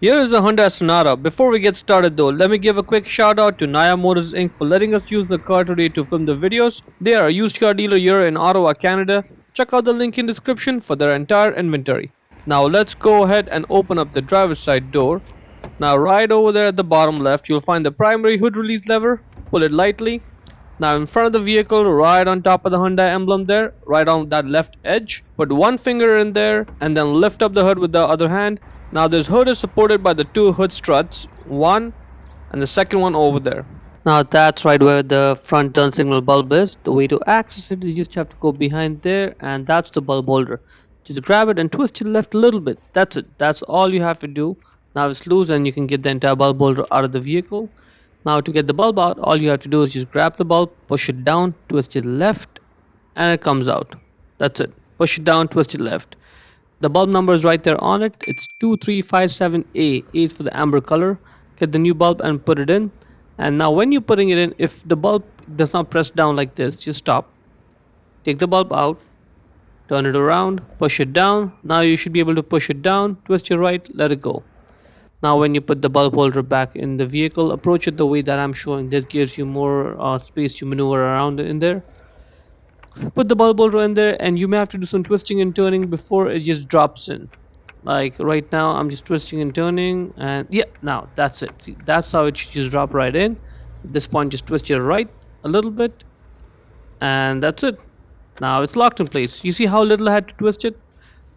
Here is a Hyundai Sonata. Before we get started though, let me give a quick shout out to Naya Motors Inc. for letting us use the car today to film the videos. They are a used car dealer here in Ottawa, Canada. Check out the link in description for their entire inventory. Now let's go ahead and open up the driver's side door. Now right over there at the bottom left, you'll find the primary hood release lever. Pull it lightly. Now in front of the vehicle, right on top of the Hyundai emblem there, right on that left edge, put one finger in there and then lift up the hood with the other hand. Now this hood is supported by the two hood struts, one and the second one over there. Now that's right where the front turn signal bulb is. The way to access it is you just have to go behind there, and that's the bulb holder. Just grab it and twist it left a little bit. That's it. That's all you have to do. Now it's loose and you can get the entire bulb holder out of the vehicle. Now to get the bulb out, all you have to do is just grab the bulb, push it down, twist it left, and it comes out. That's it. Push it down, twist it left. The bulb number is right there on it. It's 2357A. A is for the amber color. Get the new bulb and put it in. And now when you're putting it in, if the bulb does not press down like this, just stop. Take the bulb out, turn it around, push it down. Now you should be able to push it down, twist your right, let it go. Now when you put the bulb holder back in the vehicle, approach it the way that I'm showing. This gives you more space to maneuver around in there. Put the bulb holder in there and you may have to do some twisting and turning before it just drops in. Like right now I'm just twisting and turning, and yeah, now that's it. See, that's how it should just drop right in. At this point just twist your right a little bit and that's it. Now it's locked in place. You see how little I had to twist it?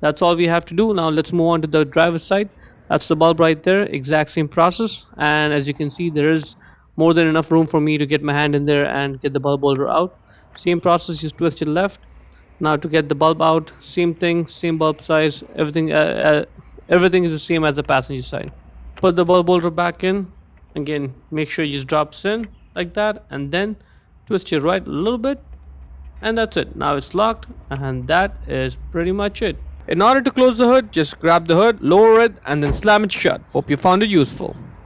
That's all we have to do. Now let's move on to the driver's side. That's the bulb right there, exact same process, and as you can see there is more than enough room for me to get my hand in there and get the bulb holder out. Same process, just twist it left. Now to get the bulb out, same thing, same bulb size, everything is the same as the passenger side. Put the bulb holder back in, again make sure it just drops in like that, and then twist your right a little bit, and that's it. Now it's locked, and that is pretty much it. In order to close the hood, just grab the hood, lower it, and then slam it shut. Hope you found it useful.